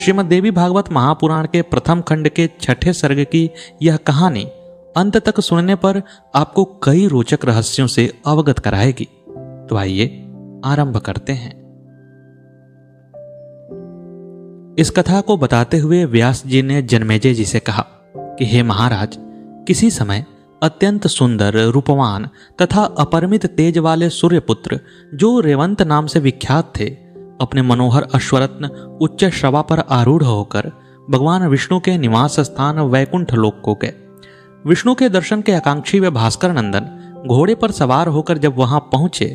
श्रीमद् देवी भागवत महापुराण के प्रथम खंड के 6ठे सर्ग की यह कहानी अंत तक सुनने पर आपको कई रोचक रहस्यों से अवगत कराएगी। तो आइए आरंभ करते हैं। इस कथा को बताते हुए व्यास जी ने जन्मेजय जी से कहा कि हे महाराज, किसी समय अत्यंत सुंदर, रूपवान तथा अपरिमित तेज वाले सूर्यपुत्र जो रेवंत नाम से विख्यात थे, अपने मनोहर अश्वरत्न उच्च श्रवा पर आरूढ़ होकर भगवान विष्णु के निवास स्थान वैकुंठ लोक को गए। विष्णु के दर्शन के आकांक्षी व भास्कर नंदन घोड़े पर सवार होकर जब वहां पहुंचे,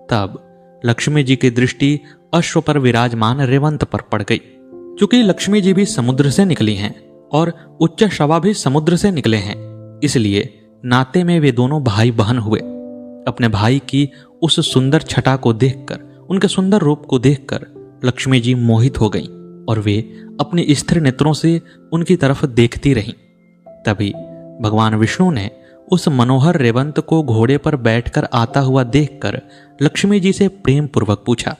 तब लक्ष्मी जी की दृष्टि अश्व पर विराजमान रेवंत पर पड़ गई। चूंकि लक्ष्मी जी भी समुद्र से निकली हैं और उच्च श्रवा भी समुद्र से निकले हैं, इसलिए नाते में वे दोनों भाई बहन हुए। अपने भाई की उस सुंदर छटा को देखकर, उनके सुंदर रूप को देखकर लक्ष्मी जी मोहित हो गईं और वे अपनी स्थिर नेत्रों से उनकी तरफ देखती रहीं। तभी भगवान विष्णु ने उस मनोहर रेवंत को घोड़े पर बैठकर आता हुआ देखकर लक्ष्मी जी से प्रेम पूर्वक पूछा,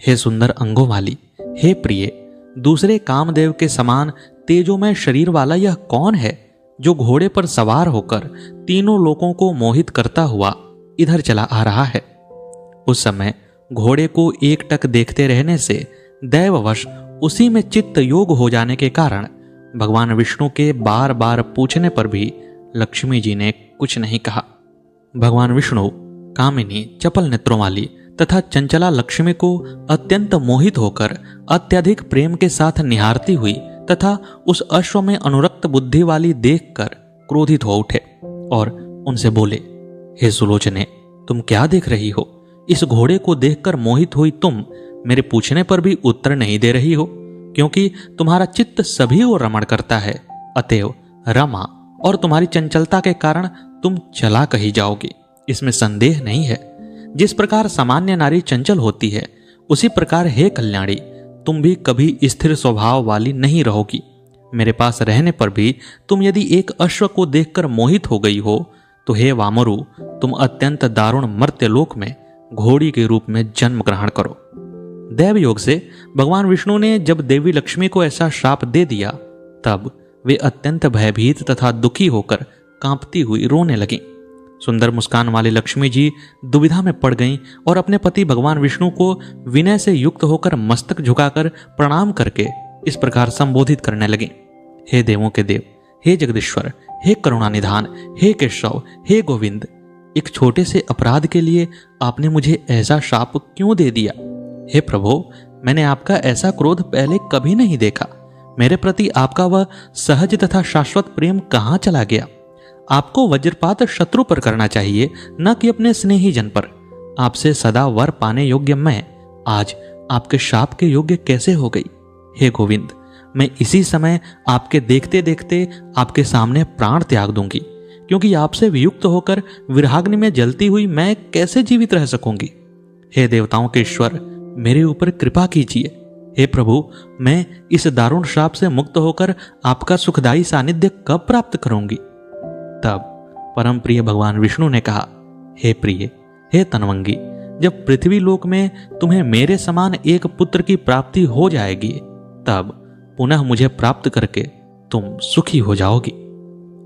हे सुंदर अंगों वाली, हे प्रिय, दूसरे कामदेव के समान तेजोमय शरीर वाला यह कौन है जो घोड़े पर सवार होकर तीनों लोगों को मोहित करता हुआ इधर चला आ रहा है। उस समय घोड़े को एकटक देखते रहने से दैववश उसी में चित्त योग हो जाने के कारण भगवान विष्णु के बार बार पूछने पर भी लक्ष्मी जी ने कुछ नहीं कहा। भगवान विष्णु कामिनी, चपल नेत्रों वाली तथा चंचला लक्ष्मी को अत्यंत मोहित होकर अत्यधिक प्रेम के साथ निहारती हुई तथा उस अश्व में अनुरक्त बुद्धि वाली देखकर क्रोधित हो उठे और उनसे बोले, हे सुलोचने, तुम क्या देख रही हो? इस घोड़े को देखकर मोहित हुई तुम मेरे पूछने पर भी उत्तर नहीं दे रही हो, क्योंकि तुम्हारा चित्त सभी ओर रमण करता है। अतएव रमा और तुम्हारी चंचलता के कारण तुम चला कहीं जाओगी, इसमें संदेह नहीं है। जिस प्रकार सामान्य नारी चंचल होती है, उसी प्रकार हे कल्याणी, तुम भी कभी स्थिर स्वभाव वाली नहीं रहोगी। मेरे पास रहने पर भी तुम यदि एक अश्व को देखकर मोहित हो गई हो, तो हे वामरु, तुम अत्यंत दारुण मर्त्यलोक में घोड़ी के रूप में जन्म ग्रहण करो। दैव योग से भगवान विष्णु ने जब देवी लक्ष्मी को ऐसा श्राप दे दिया, तब वे अत्यंत भयभीत तथा दुखी होकर कांपती हुई रोने लगीं। सुंदर मुस्कान वाली लक्ष्मी जी दुविधा में पड़ गईं और अपने पति भगवान विष्णु को विनय से युक्त होकर मस्तक झुकाकर प्रणाम करके इस प्रकार संबोधित करने लगीं, हे देवों के देव, हे जगदीश्वर, हे करुणानिधान, हे केशव, हे गोविंद, एक छोटे से अपराध के लिए आपने मुझे ऐसा शाप क्यों दे दिया? हे प्रभु, मैंने आपका ऐसा क्रोध पहले कभी नहीं देखा। मेरे प्रति आपका वह सहज तथा शाश्वत प्रेम कहाँ चला गया? आपको वज्रपात शत्रु पर करना चाहिए, न कि अपने स्नेही जन पर। आपसे सदा वर पाने योग्य मैं आज आपके शाप के योग्य कैसे हो गई? हे गोविंद, मैं इसी समय आपके देखते देखते आपके सामने प्राण त्याग दूंगी, क्योंकि आपसे वियुक्त होकर विराग्नि में जलती हुई मैं कैसे जीवित रह सकूंगी। हे देवताओं के ईश्वर, मेरे ऊपर कृपा कीजिए। हे प्रभु, मैं इस दारुण श्राप से मुक्त होकर आपका सुखदायी सानिध्य कब प्राप्त करूंगी? तब परम प्रिय भगवान विष्णु ने कहा, हे प्रिय, हे तनवंगी, जब पृथ्वी लोक में तुम्हें मेरे समान एक पुत्र की प्राप्ति हो जाएगी, तब पुनः मुझे प्राप्त करके तुम सुखी हो जाओगी।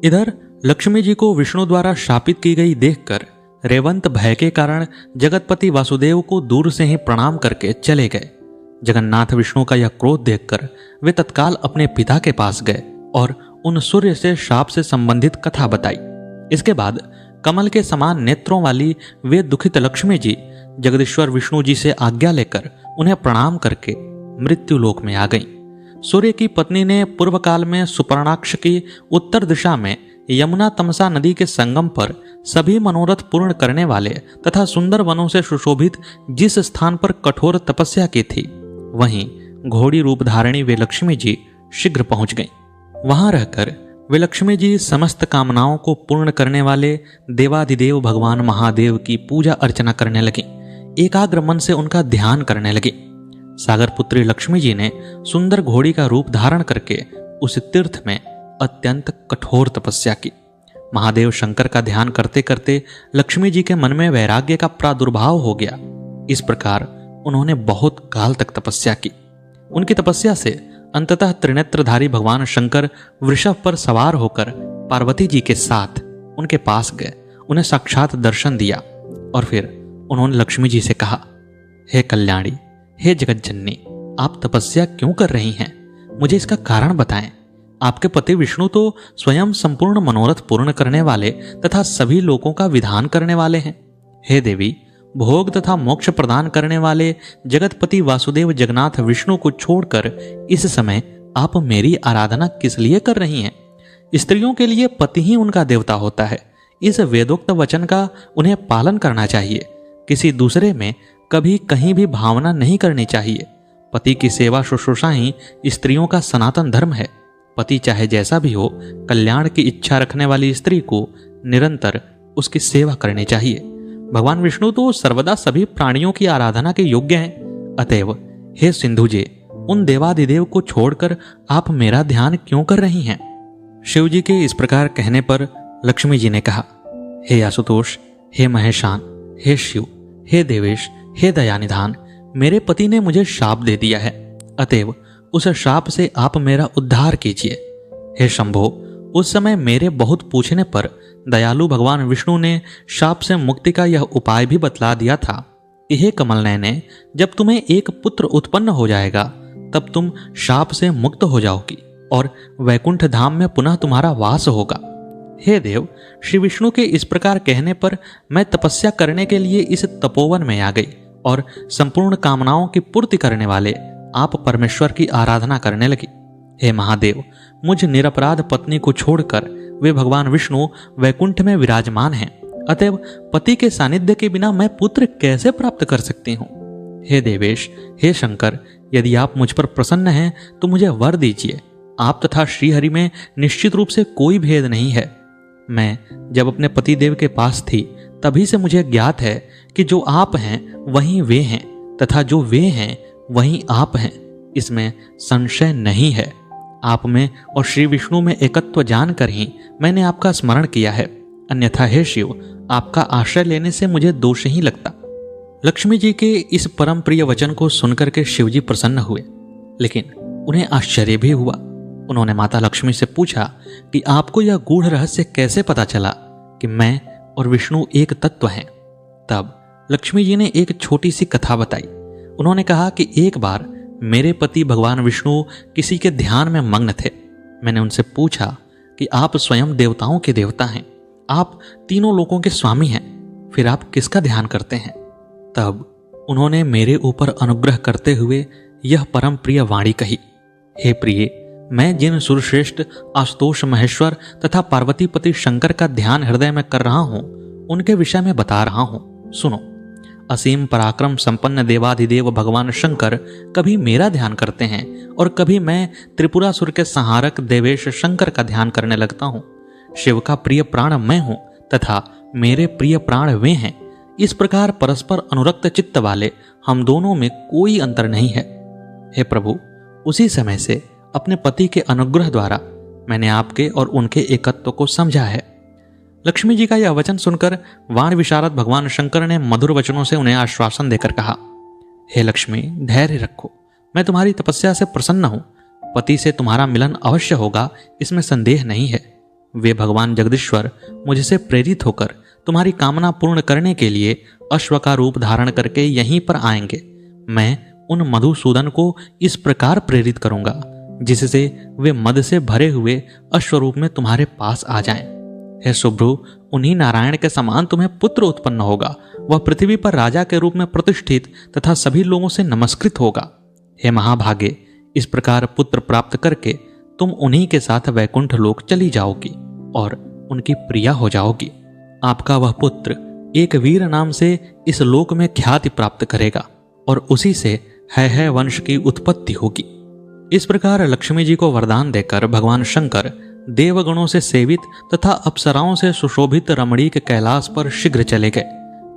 इधर लक्ष्मी जी को विष्णु द्वारा शापित की गई देखकर रेवंत भय के कारण जगतपति वासुदेव को दूर से ही प्रणाम करके चले गए। जगन्नाथ विष्णु का यह क्रोध देखकर वे तत्काल अपने पिता के पास गए और उन सूर्य से शाप से संबंधित कथा बताई। इसके बाद कमल के समान नेत्रों वाली वे दुखित लक्ष्मी जी जगदीश्वर विष्णु जी से आज्ञा लेकर उन्हें प्रणाम करके मृत्यु लोक में आ गईं। सूर्य की पत्नी ने पूर्व काल में सुपर्णाक्ष की उत्तर दिशा में यमुना तमसा नदी के संगम पर सभी मनोरथ पूर्ण करने वाले तथा सुंदर वनों से सुशोभित जिस स्थान पर कठोर तपस्या की थी, वहीं घोड़ी रूप धारिणी वे लक्ष्मी जी शीघ्र पहुंच गईं। वहां रहकर वे लक्ष्मी जी समस्त कामनाओं को पूर्ण करने वाले देवाधिदेव भगवान महादेव की पूजा अर्चना करने लगी। एकाग्र मन से उनका ध्यान करने लगी। सागर पुत्री लक्ष्मी जी ने सुंदर घोड़ी का रूप धारण करके उस तीर्थ में अत्यंत कठोर तपस्या की। महादेव शंकर का ध्यान करते करते लक्ष्मी जी के मन में वैराग्य का प्रादुर्भाव हो गया। इस प्रकार उन्होंने बहुत काल तक तपस्या की। उनकी तपस्या से अंततः त्रिनेत्रधारी भगवान शंकर वृषभ पर सवार होकर पार्वती जी के साथ उनके पास गए, उन्हें साक्षात दर्शन दिया और फिर उन्होंने लक्ष्मी जी से कहा, हे कल्याणी, हे जगतजननी, आप तपस्या क्यों कर रही हैं? मुझे इसका कारण बताएं। आपके पति विष्णु तो स्वयं संपूर्ण मनोरथ पूर्ण करने वाले तथा सभी लोगों का विधान करने वाले हैं। हे देवी, भोग तथा मोक्ष प्रदान करने वाले जगतपति वासुदेव जगन्नाथ विष्णु को छोड़कर इस समय आप मेरी आराधना किस लिए कर रही हैं? स्त्रियों के लिए पति ही उनका देवता होता है। इस वेदोक्त वचन का उन्हें पालन करना चाहिए। किसी दूसरे में कभी कहीं भी भावना नहीं करनी चाहिए। पति की सेवा शुश्रूषा ही स्त्रियों का सनातन धर्म है। पति चाहे जैसा भी हो, कल्याण की इच्छा रखने वाली स्त्री को निरंतर उसकी सेवा करनी चाहिए। भगवान विष्णु तो सर्वदा सभी प्राणियों की आराधना के योग्य हैं। अतएव हे सिंधुजे, उन देवादिदेव को छोड़कर आप मेरा ध्यान क्यों कर रही हैं? शिव जी के इस प्रकार कहने पर लक्ष्मी जी ने कहा, हे आशुतोष, हे महेशान, हे शिव, हे देवेश, हे दयानिधान, मेरे पति ने मुझे शाप दे दिया है। अतएव उस शाप से आप मेरा उद्धार कीजिए। हे शंभो, उस समय मेरे बहुत पूछने पर दयालु भगवान विष्णु ने शाप से मुक्ति का यह उपाय भी बतला दिया था कि हे कमल नयने, जब तुम्हें एक पुत्र उत्पन्न हो जाएगा तब तुम शाप से मुक्त हो जाओगी और वैकुंठ धाम में पुनः तुम्हारा वास होगा। हे देव, श्री विष्णु के इस प्रकार कहने पर मैं तपस्या करने के लिए इस तपोवन में आ गई और संपूर्ण कामनाओं की पूर्ति करने वाले आप परमेश्वर की आराधना करने लगी। हे महादेव, मुझ निरपराध पत्नी को छोड़कर वे भगवान विष्णु वैकुंठ में विराजमान हैं। अतएव पति के सानिध्य के बिना मैं पुत्र कैसे प्राप्त कर सकती हूँ? हे देवेश, हे शंकर, यदि आप मुझ पर प्रसन्न हैं तो मुझे वर दीजिए। आप तथा श्रीहरि में निश्चित रूप से कोई भेद नहीं है। मैं जब अपने पति देव के पास थी तभी से मुझे ज्ञात है कि जो आप हैं वहीं वे हैं तथा जो वे हैं वहीं आप हैं, इसमें संशय नहीं है। आप में और श्री विष्णु में एकत्व जानकर ही मैंने आपका स्मरण किया है। अन्यथा हे शिव, आपका आश्रय लेने से मुझे दोष ही लगता। लक्ष्मी जी के इस परम प्रिय वचन को सुनकर के शिव जी प्रसन्न हुए, लेकिन उन्हें आश्चर्य भी हुआ। उन्होंने माता लक्ष्मी से पूछा कि आपको यह गूढ़ रहस्य कैसे पता चला कि मैं और विष्णु एक तत्व हैं? तब लक्ष्मी जी ने एक छोटी सी कथा बताई। उन्होंने कहा कि एक बार मेरे पति भगवान विष्णु किसी के ध्यान में मग्न थे। मैंने उनसे पूछा कि आप स्वयं देवताओं के देवता हैं, आप तीनों लोकों के स्वामी हैं, फिर आप किसका ध्यान करते हैं? तब उन्होंने मेरे ऊपर अनुग्रह करते हुए यह परम प्रिय वाणी कही, हे प्रिय, मैं जिन सुरश्रेष्ठ आशुतोष महेश्वर तथा पार्वतीपति शंकर का ध्यान हृदय में कर रहा हूं, उनके विषय में बता रहा हूं, सुनो। असीम पराक्रम संपन्न देवाधिदेव भगवान शंकर कभी मेरा ध्यान करते हैं और कभी मैं त्रिपुरासुर के संहारक देवेश शंकर का ध्यान करने लगता हूँ। शिव का प्रिय प्राण मैं हूँ तथा मेरे प्रिय प्राण वे हैं। इस प्रकार परस्पर अनुरक्त चित्त वाले हम दोनों में कोई अंतर नहीं है। हे प्रभु, उसी समय से अपने पति के अनुग्रह द्वारा मैंने आपके और उनके एकत्व को समझा है। लक्ष्मी जी का यह वचन सुनकर वाण विशारद भगवान शंकर ने मधुर वचनों से उन्हें आश्वासन देकर कहा, हे लक्ष्मी, धैर्य रखो, मैं तुम्हारी तपस्या से प्रसन्न हूं। पति से तुम्हारा मिलन अवश्य होगा, इसमें संदेह नहीं है। वे भगवान जगदीश्वर मुझसे प्रेरित होकर तुम्हारी कामना पूर्ण करने के लिए अश्व का रूप धारण करके यहीं पर आएंगे। मैं उन मधुसूदन को इस प्रकार प्रेरित करूंगा जिससे वे मद से भरे हुए अश्वरूप में तुम्हारे पास आ जाएं। हे शुभ्रु, उन्हीं नारायण के समान तुम्हें पुत्र उत्पन्न होगा। वह पृथ्वी पर राजा के रूप में प्रतिष्ठित तथा सभी लोगों से नमस्कृत होगा। हे महाभागे, इस प्रकार पुत्र प्राप्त करके तुम उन्हीं के साथ वैकुंठ लोक चली जाओगी और उनकी प्रिया हो जाओगी। आपका वह पुत्र एक वीर नाम से इस लोक में ख्याति प्राप्त करेगा और उसी से है वंश की उत्पत्ति होगी। इस प्रकार लक्ष्मी जी को वरदान देकर भगवान शंकर देवगणों से सेवित तथा अप्सराओं से सुशोभित रमणीक कैलाश पर शीघ्र चले गए।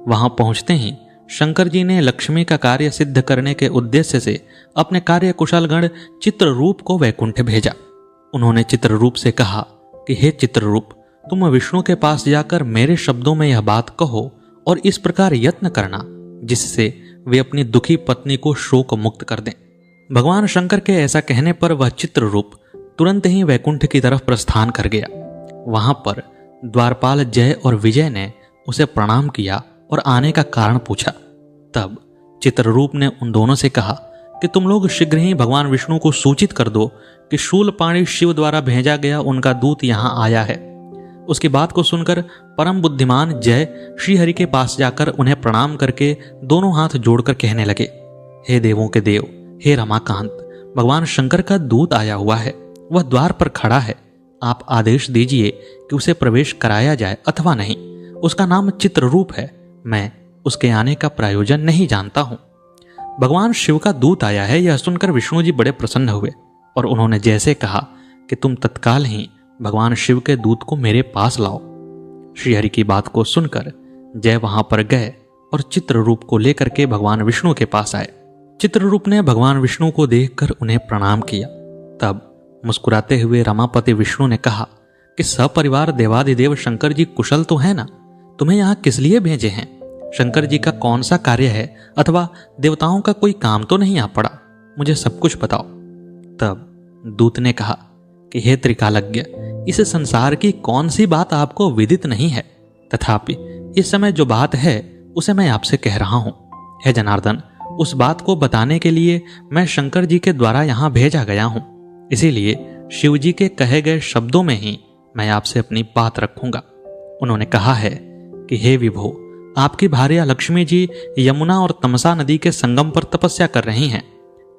वहां पहुंचते ही शंकर जी ने लक्ष्मी का कार्य सिद्ध करने के उद्देश्य से अपने कार्य कुशलगण चित्ररूप को वैकुंठ भेजा। उन्होंने चित्ररूप से कहा कि हे चित्ररूप, तुम विष्णु के पास जाकर मेरे शब्दों में यह बात कहो और इस प्रकार यत्न करना जिससे वे अपनी दुखी पत्नी को शोक मुक्त कर दें। भगवान शंकर के ऐसा कहने पर वह चित्र रूप तुरंत ही वैकुंठ की तरफ प्रस्थान कर गया। वहां पर द्वारपाल जय और विजय ने उसे प्रणाम किया और आने का कारण पूछा। तब चित्ररूप ने उन दोनों से कहा कि तुम लोग शीघ्र ही भगवान विष्णु को सूचित कर दो कि शूलपाणी शिव द्वारा भेजा गया उनका दूत यहाँ आया है। उसकी बात को सुनकर परम बुद्धिमान जय श्रीहरि के पास जाकर उन्हें प्रणाम करके दोनों हाथ जोड़कर कहने लगे, हे देवों के देव, हे रमाकांत, भगवान शंकर का दूत आया हुआ है। वह द्वार पर खड़ा है। आप आदेश दीजिए कि उसे प्रवेश कराया जाए अथवा नहीं। उसका नाम चित्ररूप है। मैं उसके आने का प्रयोजन नहीं जानता हूं। भगवान शिव का दूत आया है, यह सुनकर विष्णु जी बड़े प्रसन्न हुए और उन्होंने जैसे कहा कि तुम तत्काल ही भगवान शिव के दूत को मेरे पास लाओ। श्रीहरि की बात को सुनकर जय वहां पर गए और चित्ररूप को लेकर के भगवान विष्णु के पास आए। चित्ररूप ने भगवान विष्णु को देखकर उन्हें प्रणाम किया। तब मुस्कुराते हुए रमापति विष्णु ने कहा कि सपरिवार देवादिदेव शंकर जी कुशल तो है ना? तुम्हें यहाँ किस लिए भेजे हैं? शंकर जी का कौन सा कार्य है अथवा देवताओं का कोई काम तो नहीं आ पड़ा? मुझे सब कुछ बताओ। तब दूत ने कहा कि हे त्रिकालज्ञ, इस संसार की कौन सी बात आपको विदित नहीं है, तथापि इस समय जो बात है उसे मैं आपसे कह रहा हूं। हे जनार्दन, उस बात को बताने के लिए मैं शंकर जी के द्वारा यहां भेजा गया हूं। इसीलिए शिव जी के कहे गए शब्दों में ही मैं आपसे अपनी बात रखूंगा। उन्होंने कहा है कि हे विभो, आपकी भार्या लक्ष्मी जी यमुना और तमसा नदी के संगम पर तपस्या कर रही हैं।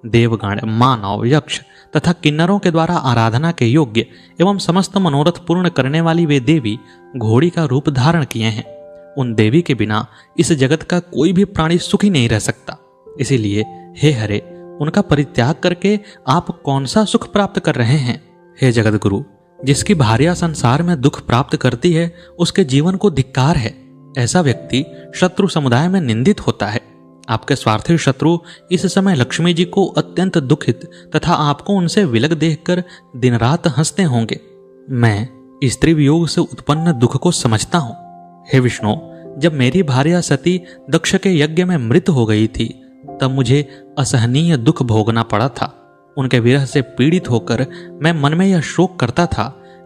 देवगण, मानव, यक्ष तथा किन्नरों के द्वारा आराधना के योग्य एवं समस्त मनोरथ पूर्ण करने वाली वे देवी घोड़ी का रूप धारण किए हैं। उन देवी के बिना इस जगत का कोई भी प्राणी सुखी नहीं रह सकता। इसीलिए हे हरे, उनका परित्याग करके आप कौन सा सुख प्राप्त कर रहे हैं? हे जगत गुरु, जिसकी भार्या संसार में दुख प्राप्त करती है उसके जीवन को धिक्कार है। ऐसा व्यक्ति शत्रु समुदाय में निंदित होता है। आपके स्वार्थी शत्रु इस समय लक्ष्मी जी को अत्यंत दुखित तथा आपको उनसे विलग देखकर दिन रात हंसते होंगे। मैं स्त्री वियोग से उत्पन्न दुख को समझता हूं। हे विष्णु, जब मेरी भार्या सती दक्ष के यज्ञ में मृत हो गई थी तब मुझे असहनीय दुख भोगना पड़ा था। उनके विरह से पीड़ित होकर मैं मन में यह शोक करता था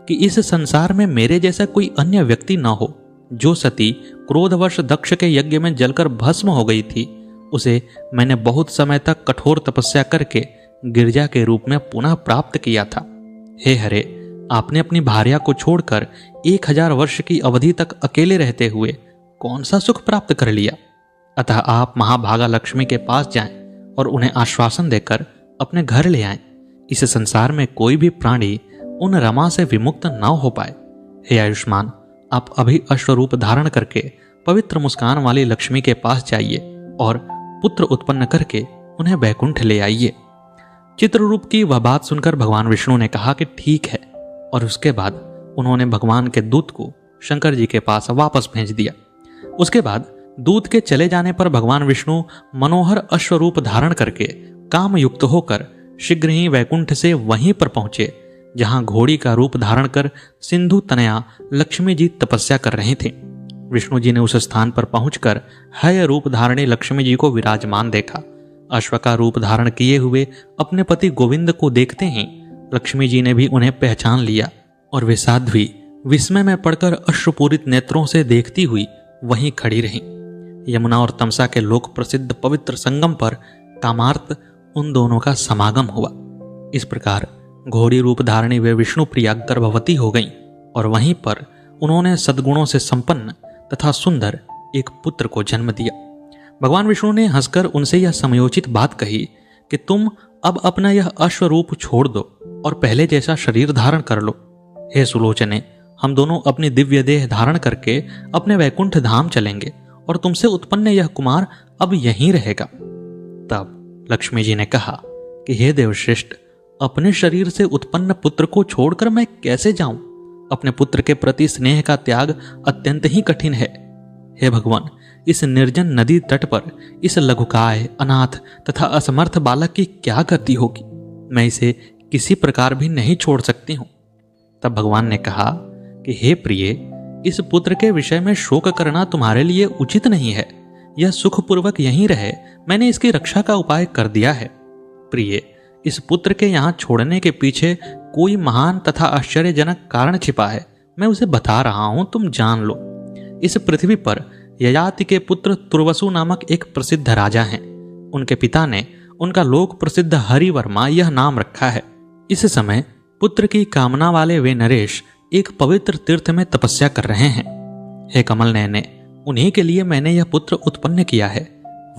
कि इस संसार में मेरे जैसा कोई अन्य व्यक्ति न हो। जो सती क्रोधवश दक्ष के यज्ञ में जलकर भस्म हो गई थी, उसे मैंने बहुत समय तक कठोर तपस्या करके गिरजा के रूप में पुनः प्राप्त किया था। हे हरे, आपने अपनी भार्या को छोड़कर 1000 वर्ष की अवधि तक अकेले रहते हुए कौन सा सुख प्राप्त कर लिया? अतः आप महाभागा लक्ष्मी के पास जाएं और उन्हें आश्वासन देकर अपने घर ले आएं। इस संसार में कोई भी प्राणी उन रमा से विमुक्त न हो पाए। हे आयुष्मान, आप अभी अश्वरूप धारण करके पवित्र मुस्कान वाली लक्ष्मी के पास जाइए और पुत्र उत्पन्न करके उन्हें वैकुंठ ले आइए। चित्ररूप की वह बात सुनकर भगवान विष्णु ने कहा कि ठीक है, और उसके बाद उन्होंने भगवान के दूत को शंकर जी के पास वापस भेज दिया। उसके बाद दूत के चले जाने पर भगवान विष्णु मनोहर अश्वरूप धारण करके काम युक्त होकर शीघ्र ही वैकुंठ से वहीं पर पहुंचे जहां घोड़ी का रूप धारण कर सिंधु तनया लक्ष्मी जी तपस्या कर रहे थे। विष्णु जी ने उस स्थान पर पहुंचकर हय रूप धारणी लक्ष्मी जी को विराजमान देखा। अश्व का रूप धारण किए हुए अपने पति गोविंद को देखते ही लक्ष्मी जी ने भी उन्हें पहचान लिया और वे साध्वी विस्मय में पड़कर अश्रुपूरित नेत्रों से देखती हुई वहीं खड़ी रहीं। यमुना और तमसा के लोक प्रसिद्ध पवित्र संगम पर कामार्त उन दोनों का समागम हुआ। इस प्रकार घोड़ी रूप धारणी वे विष्णु प्रिया गर्भवती हो गईं और वहीं पर उन्होंने सद्गुणों से संपन्न तथा सुंदर एक पुत्र को जन्म दिया। भगवान विष्णु ने हंसकर उनसे यह समयोचित बात कही कि तुम अब अपना यह अश्वरूप छोड़ दो और पहले जैसा शरीर धारण कर लो। हे सुलोचने, हम दोनों अपनी दिव्य देह धारण करके अपने वैकुंठ धाम चलेंगे और तुमसे उत्पन्न यह कुमार अब यहीं रहेगा। तब लक्ष्मी जी ने कहा कि हे देवश्रेष्ठ, अपने शरीर से उत्पन्न पुत्र को छोड़कर मैं कैसे जाऊं? अपने पुत्र के प्रति स्नेह का त्याग अत्यंत ही कठिन है। हे भगवान, इस निर्जन नदी तट पर इस लघुकाय, अनाथ तथा असमर्थ बालक की क्या गति होगी? मैं इसे किसी प्रकार भी नहीं छोड़ सकती हूं। तब भगवान ने कहा कि हे प्रिय, इस पुत्र के विषय में शोक करना तुम्हारे लिए उचित नहीं है। यह सुखपूर्वक यहीं रहे, मैंने इसकी रक्षा का उपाय कर दिया है। प्रिय, इस पुत्र के यहाँ छोड़ने के पीछे कोई महान तथा आश्चर्यजनक कारण छिपा है। मैं उसे बता रहा हूं, तुम जान लो। इस पृथ्वी पर ययाति के पुत्र तुर्वसु नामक एक प्रसिद्ध राजा हैं। उनके पिता ने उनका लोक प्रसिद्ध हरिवर्मा यह नाम रखा है। इस समय पुत्र की कामना वाले वे नरेश एक पवित्र तीर्थ में तपस्या कर रहे हैं। हे कमल नयने, उन्हीं के लिए मैंने यह पुत्र उत्पन्न किया है।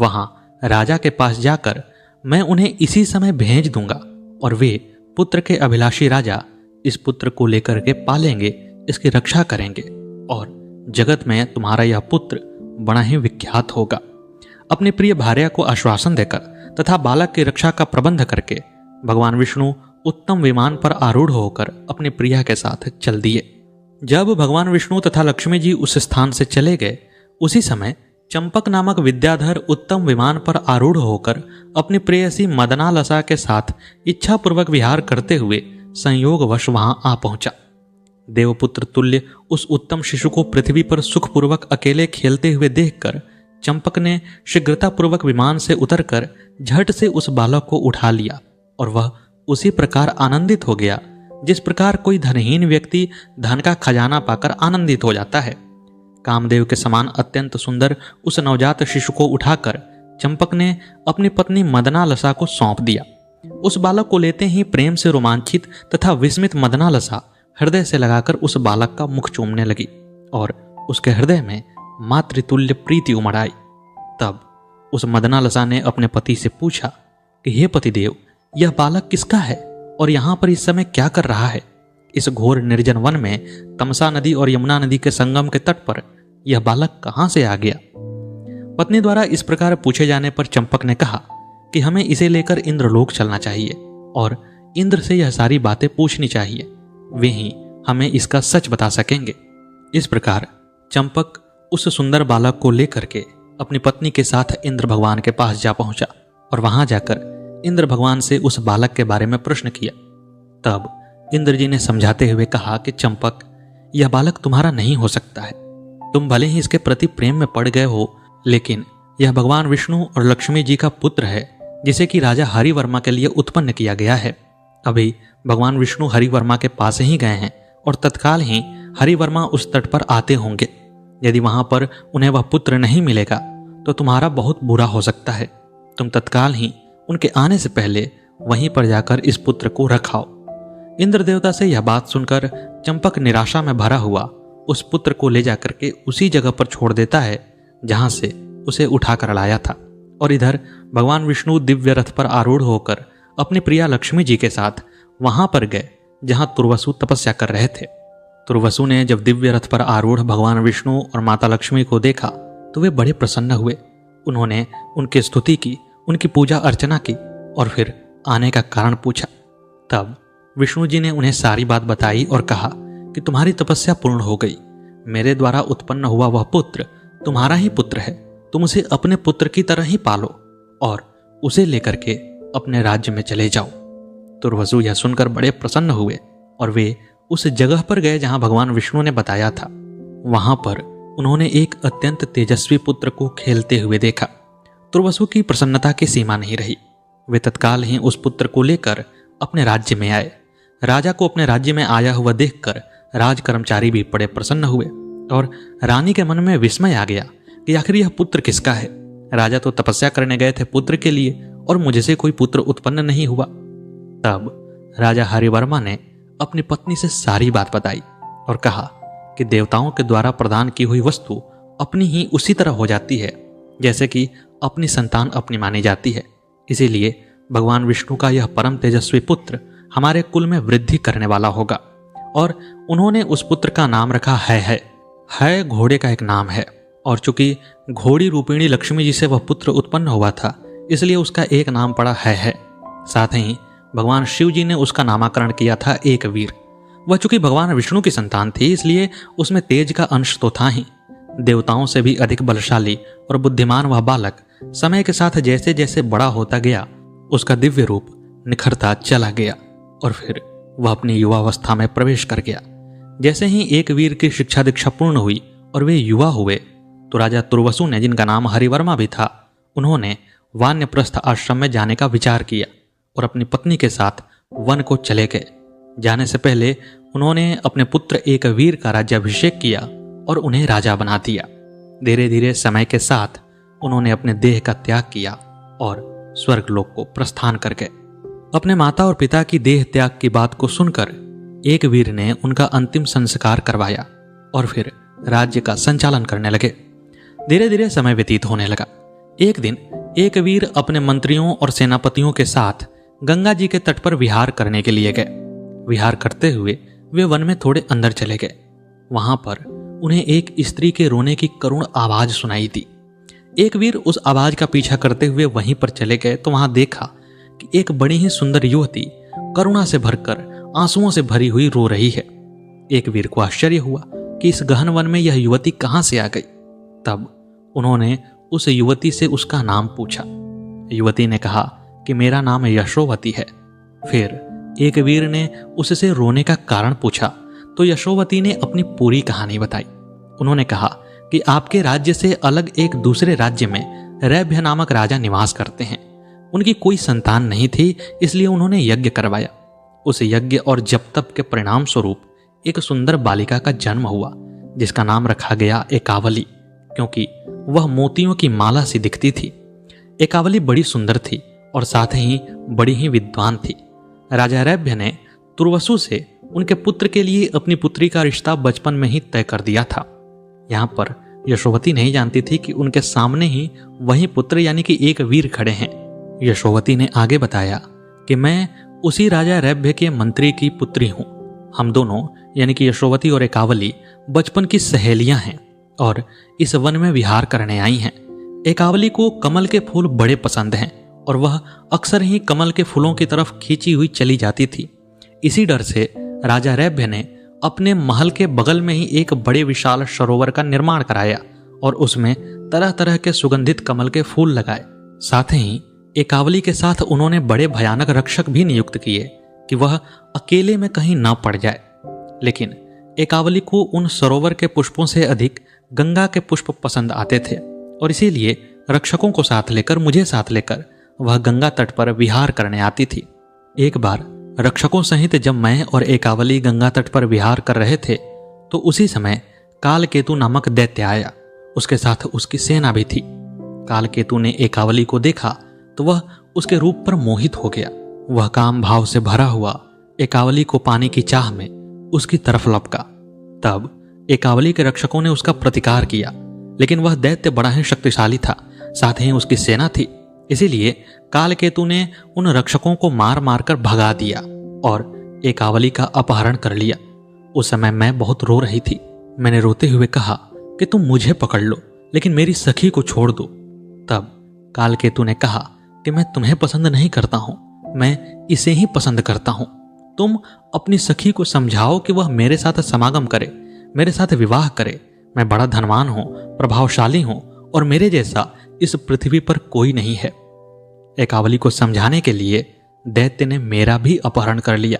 वहां राजा के पास जाकर मैं उन्हें इसी समय भेज दूंगा और वे पुत्र के अभिलाषी राजा इस पुत्र को लेकर के पालेंगे, इसकी रक्षा करेंगे और जगत में तुम्हारा यह पुत्र बड़ा ही विख्यात होगा। अपनी प्रिय भार्या को आश्वासन देकर तथा बालक की रक्षा का प्रबंध करके भगवान विष्णु उत्तम विमान पर आरूढ़ होकर अपनी प्रिया के साथ चल दिए। जब भगवान विष्णु तथा लक्ष्मी जी उस स्थान से चले गए, उसी समय चंपक नामक विद्याधर उत्तम विमान पर आरूढ़ होकर अपनी प्रेयसी मदनालसा के साथ इच्छापूर्वक विहार करते हुए संयोगवश वहां आ पहुंचा। देवपुत्र तुल्य उस उत्तम शिशु को पृथ्वी पर सुखपूर्वक अकेले खेलते हुए देखकर चंपक ने शीघ्रतापूर्वक विमान से उतरकर झट से उस बालक को उठा लिया और वह उसी प्रकार आनंदित हो गया जिस प्रकार कोई धनहीन व्यक्ति धन का खजाना पाकर आनंदित हो जाता है। कामदेव के समान अत्यंत सुंदर उस नवजात शिशु को उठाकर चंपक ने अपनी पत्नी मदनालसा को सौंप दिया। उस बालक को लेते ही प्रेम से रोमांचित तथा विस्मित मदनालसा हृदय से लगाकर उस बालक का मुख चूमने लगी और उसके हृदय में मातृतुल्य प्रीति उमड़ आई। तब उस मदनालसा ने अपने पति से पूछा कि हे पतिदेव, यह बालक किसका है और यहाँ पर इस समय क्या कर रहा है? इस घोर निर्जन वन में तमसा नदी और यमुना नदी के संगम के तट पर यह बालक कहाँ से आ गया? पत्नी द्वारा इस प्रकार पूछे जाने पर चंपक ने कहा कि हमें इसे लेकर इंद्रलोक चलना चाहिए और इंद्र से यह सारी बातें पूछनी चाहिए, वे ही हमें इसका सच बता सकेंगे। इस प्रकार चंपक उस सुंदर बालक को लेकर के अपनी पत्नी के साथ इंद्र भगवान के पास जा पहुंचा और वहां जाकर इंद्र भगवान से उस बालक के बारे में प्रश्न किया। तब इंद्र जी ने समझाते हुए कहा कि चंपक, यह बालक तुम्हारा नहीं हो सकता है। तुम भले ही इसके प्रति प्रेम में पड़ गए हो, लेकिन यह भगवान विष्णु और लक्ष्मी जी का पुत्र है जिसे कि राजा हरिवर्मा के लिए उत्पन्न किया गया है। अभी भगवान विष्णु हरिवर्मा के पास ही गए हैं और तत्काल ही हरिवर्मा उस तट पर आते होंगे। यदि वहां पर उन्हें वह पुत्र नहीं मिलेगा तो तुम्हारा बहुत बुरा हो सकता है। तुम तत्काल ही उनके आने से पहले वहीं पर जाकर इस पुत्र को रखाओ। इंद्र देवता से यह बात सुनकर चंपक निराशा में भरा हुआ उस पुत्र को ले जाकर के उसी जगह पर छोड़ देता है जहां से उसे उठाकर लाया था और इधर भगवान विष्णु दिव्य रथ पर आरूढ़ होकर अपनी प्रिया लक्ष्मी जी के साथ वहां पर गए जहां तुर्वसु तपस्या कर रहे थे। तुर्वसु ने जब दिव्य रथ पर आरूढ़ भगवान विष्णु और माता लक्ष्मी को देखा तो वे बड़े प्रसन्न हुए। उन्होंने उनकी स्तुति की, उनकी पूजा अर्चना की और फिर आने का कारण पूछा। तब विष्णु जी ने उन्हें सारी बात बताई और कहा कि तुम्हारी तपस्या पूर्ण हो गई। मेरे द्वारा उत्पन्न हुआ वह पुत्र तुम्हारा ही पुत्र है। तुम उसे अपने पुत्र की तरह ही पालो और उसे लेकर के अपने राज्य में चले जाओ। तुर्वसु यह सुनकर बड़े प्रसन्न हुए और वे उस जगह पर गए जहां भगवान विष्णु ने बताया था। वहां पर उन्होंने एक अत्यंत तेजस्वी पुत्र को खेलते हुए देखा। तुर्वसु की प्रसन्नता की सीमा नहीं रही। वे तत्काल ही उस पुत्र को लेकर अपने राज्य में आए। राजा को अपने राज्य में आया हुआ देखकर राज कर्मचारी भी बड़े प्रसन्न हुए और रानी के मन में विस्मय आ गया कि आखिर यह पुत्र किसका है। राजा तो तपस्या करने गए थे पुत्र के लिए और मुझे से कोई पुत्र उत्पन्न नहीं हुआ। तब राजा हरिवर्मा ने अपनी पत्नी से सारी बात बताई और कहा कि देवताओं के द्वारा प्रदान की हुई वस्तु अपनी ही उसी तरह हो जाती है जैसे कि अपनी संतान अपनी मानी जाती है। इसीलिए भगवान विष्णु का यह परम तेजस्वी पुत्र हमारे कुल में वृद्धि करने वाला होगा। और उन्होंने उस पुत्र का नाम रखा है घोड़े का एक नाम है और चूंकि घोड़ी रूपिणी लक्ष्मी जी से वह पुत्र उत्पन्न हुआ था इसलिए उसका एक नाम पड़ा है। साथ ही भगवान शिव जी ने उसका नामकरण किया था एक वीर। वह चूंकि भगवान विष्णु की संतान थी इसलिए उसमें तेज का अंश तो था ही। देवताओं से भी अधिक बलशाली और बुद्धिमान वह बालक समय के साथ जैसे जैसे बड़ा होता गया उसका दिव्य रूप निखरता चला गया और फिर वह अपनी युवावस्था में प्रवेश कर गया। जैसे ही एक वीर की शिक्षा दीक्षा पूर्ण हुई और वे युवा हुए तो राजा तुर्वसु ने, जिनका नाम हरिवर्मा भी था, उन्होंने वानप्रस्थ आश्रम में जाने का विचार किया। और अपनी पत्नी के साथ वन को चले गए। जाने से पहले उन्होंने अपने पुत्र एक वीर का राज्याभिषेक किया और उन्हें राजा बना दिया। धीरे धीरे समय के साथ उन्होंने अपने देह का त्याग किया और स्वर्गलोक को प्रस्थान कर गए। अपने माता और पिता की देह त्याग की बात को सुनकर एक वीर ने उनका अंतिम संस्कार करवाया और फिर राज्य का संचालन करने लगे। धीरे धीरे समय व्यतीत होने लगा। एक दिन एक वीर अपने मंत्रियों और सेनापतियों के साथ गंगा जी के तट पर विहार करने के लिए गए। विहार करते हुए वे वन में थोड़े अंदर चले गए। वहां पर उन्हें एक स्त्री के रोने की करुण आवाज सुनाई दी। एक वीर उस आवाज का पीछा करते हुए वहीं पर चले गए तो वहां देखा कि एक बड़ी ही सुंदर युवती करुणा से भरकर आंसुओं से भरी हुई रो रही है। एक वीर को आश्चर्य हुआ कि इस गहन वन में यह युवती कहां से आ गई। तब उन्होंने उस युवती से उसका नाम पूछा। युवती ने कहा कि मेरा नाम यशोवती है। फिर एक वीर ने उससे रोने का कारण पूछा तो यशोवती ने अपनी पूरी कहानी बताई। उन्होंने कहा कि आपके राज्य से अलग एक दूसरे राज्य में रैभ्य नामक राजा निवास करते हैं। उनकी कोई संतान नहीं थी, इसलिए उन्होंने यज्ञ करवाया। उस यज्ञ और जप तप के परिणाम स्वरूप एक सुंदर बालिका का जन्म हुआ, जिसका नाम रखा गया एकावली, क्योंकि वह मोतियों की माला सी दिखती थी। एकावली बड़ी सुंदर थी और साथ ही बड़ी ही विद्वान थी। राजा रैभ्य ने तुर्वसु से उनके पुत्र के लिए अपनी पुत्री का रिश्ता बचपन में ही तय कर दिया था। यहाँ पर यशोवती नहीं जानती थी कि उनके सामने ही वही पुत्र यानी कि एक वीर खड़े हैं। यशोवती ने आगे बताया कि मैं उसी राजा रैभ्य के मंत्री की पुत्री हूँ। हम दोनों यानी कि यशोवती और एकावली बचपन की सहेलियां हैं और इस वन में विहार करने आई हैं। एकावली को कमल के फूल बड़े पसंद हैं और वह अक्सर ही कमल के फूलों की तरफ खींची हुई चली जाती थी। इसी डर से राजा रैभ्य ने अपने महल के बगल में ही एक बड़े विशाल सरोवर का निर्माण कराया और उसमें तरह तरह के सुगंधित कमल के फूल लगाए। साथ ही एकावली के साथ उन्होंने बड़े भयानक रक्षक भी नियुक्त किए कि वह अकेले में कहीं न पड़ जाए। लेकिन एकावली को उन सरोवर के पुष्पों से अधिक गंगा के पुष्प पसंद आते थे और इसीलिए रक्षकों को साथ लेकर मुझे साथ लेकर वह गंगा तट पर विहार करने आती थी। एक बार रक्षकों सहित जब मैं और एकावली गंगा तट पर विहार कर रहे थे तो उसी समय कालकेतु नामक दैत्य आया। उसके साथ उसकी सेना भी थी। कालकेतु ने एकावली को देखा तो वह उसके रूप पर मोहित हो गया। वह काम भाव से भरा हुआ एकावली को पाने की चाह में उसकी तरफ लपका। तब एकावली के रक्षकों ने उसका प्रतिकार किया, लेकिन वह दैत्य बड़ा ही शक्तिशाली था, साथ ही उसकी सेना थी। इसीलिए कालकेतु ने उन रक्षकों को मार मार कर भगा दिया और एकावली का अपहरण कर लिया। उस समय मैं बहुत रो रही थी। मैंने रोते हुए कहा कि तुम मुझे पकड़ लो, लेकिन मेरी सखी को छोड़ दो। तब कालकेतु ने कहा कि मैं तुम्हें पसंद नहीं करता हूं, मैं इसे ही पसंद करता हूं। तुम अपनी सखी को समझाओ कि वह मेरे साथ समागम करे, मेरे साथ विवाह करे। मैं बड़ा धनवान हूं, प्रभावशाली हूं और मेरे जैसा इस पृथ्वी पर कोई नहीं है। एकावली को समझाने के लिए दैत्य ने मेरा भी अपहरण कर लिया।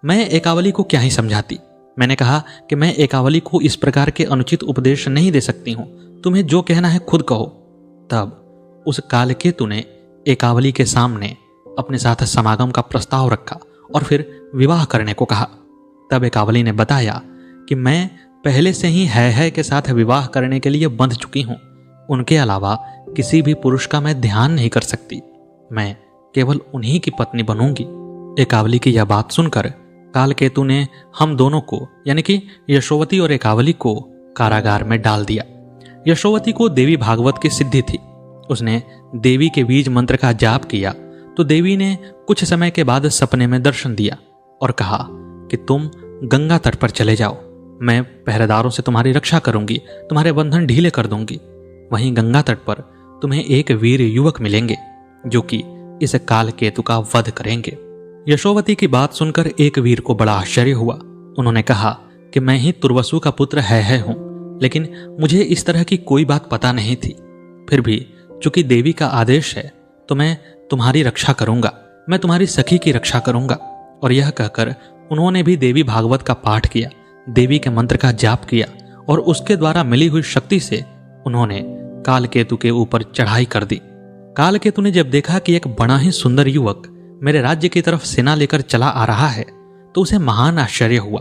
मैं एकावली को क्या ही समझाती। मैंने कहा कि मैं एकावली को इस प्रकार के अनुचित उपदेश नहीं दे सकती हूं, तुम्हें जो कहना है खुद कहो। तब उस कालकेतु ने एकावली के सामने अपने साथ समागम का प्रस्ताव रखा और फिर विवाह करने को कहा। तब एकावली ने बताया कि मैं पहले से ही है के साथ विवाह करने के लिए बंध चुकी हूं। उनके अलावा किसी भी पुरुष का मैं ध्यान नहीं कर सकती। मैं केवल उन्हीं की पत्नी बनूंगी। एकावली की यह बात सुनकर कालकेतु ने हम दोनों को यानी कि यशोवती और एकावली को कारागार में डाल दिया। यशोवती को देवी भागवत की सिद्धि थी। उसने देवी के बीज मंत्र का जाप किया तो देवी ने कुछ समय के बाद सपने में दर्शन दिया और कहा कि तुम गंगा तट पर चले जाओ, मैं पहरेदारों से तुम्हारी रक्षा करूंगी, तुम्हारे बंधन ढीले कर दूंगी। वहीं गंगा तट पर तुम्हें एक वीर युवक मिलेंगे जो कि इस कालकेतु का वध करेंगे। यशोवती की बात सुनकर एक वीर को बड़ा आश्चर्य हुआ। उन्होंने कहा कि मैं ही तुर्वसु का पुत्र है हूं, लेकिन मुझे इस तरह की कोई बात पता नहीं थी। फिर भी चूंकि देवी का आदेश है तो मैं तुम्हारी रक्षा करूंगा, मैं तुम्हारी सखी की रक्षा करूंगा। और यह कहकर उन्होंने भी देवी भागवत का पाठ किया, देवी के मंत्र का जाप किया और उसके द्वारा मिली हुई शक्ति से उन्होंने कालकेतु के ऊपर चढ़ाई कर दी। कालकेतु ने जब देखा कि एक बड़ा ही सुंदर युवक मेरे राज्य की तरफ सेना लेकर चला आ रहा है तो उसे महान आश्चर्य हुआ।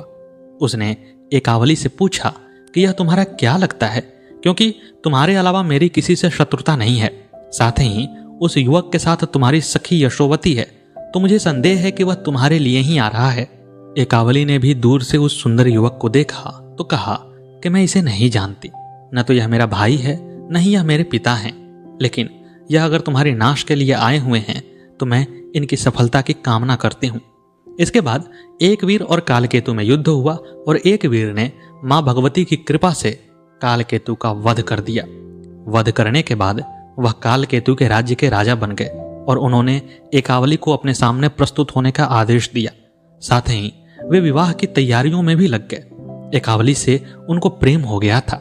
उसने एकावली से पूछा कि यह तुम्हारा क्या लगता है, क्योंकि तुम्हारे अलावा मेरी किसी से शत्रुता नहीं है। साथ ही उस युवक के साथ तुम्हारी सखी यशोवती है, तो मुझे संदेह है कि वह तुम्हारे लिए ही आ रहा है। एकावली ने भी दूर से उस सुंदर युवक को देखा तो कहा कि मैं इसे नहीं जानती, न तो यह मेरा भाई है न ही यह मेरे पिता हैं, लेकिन यह अगर तुम्हारे नाश के लिए आए हुए हैं तो मैं इनकी सफलता की कामना करती हूँ। इसके बाद एक वीर और कालकेतु में युद्ध हुआ और एक वीर ने मां भगवती की कृपा से कालकेतु का वध कर दिया। वध करने के बाद वह कालकेतु के राज्य के राजा बन गए और उन्होंने एकावली को अपने सामने प्रस्तुत होने का आदेश दिया। साथ ही वे विवाह की तैयारियों में भी लग गए। एकावली से उनको प्रेम हो गया था।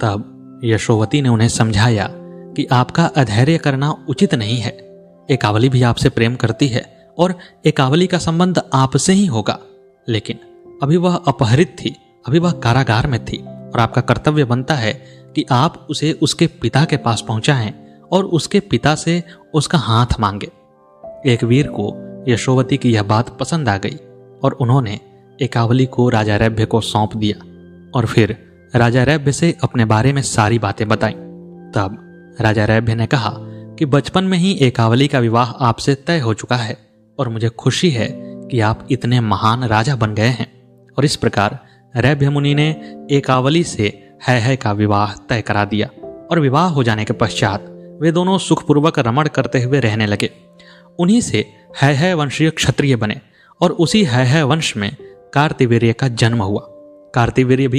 तब यशोवती ने उन्हें समझाया कि आपका अधैर्य करना उचित नहीं है। एकावली भी आपसे प्रेम करती है और एकावली का संबंध आपसे ही होगा, लेकिन अभी वह अपहरित थी, अभी वह कारागार में थी और आपका कर्तव्य बनता है कि आप उसे उसके पिता के पास पहुंचाएं और उसके पिता से उसका हाथ मांगे। एक वीर को यशोवती की यह बात पसंद आ गई और उन्होंने एकावली को राजा रैभ्य को सौंप दिया और फिर राजा रैभ्य से अपने बारे में सारी बातें बताई। तब राजा रैभ्य ने कहा कि बचपन में ही एकावली का विवाह आपसे तय हो चुका है और मुझे खुशी है कि आप इतने महान राजा बन गए हैं। और इस प्रकार रैभ्य मुनि ने एकावली से है का विवाह तय करा दिया और विवाह हो जाने के पश्चात वे दोनों सुखपूर्वक रमण करते हुए रहने लगे। उन्हीं से है वंशीय क्षत्रिय बने और उसी है वंश में कार्तिवीर्य का जन्म हुआ। कार्तिवीर्य भी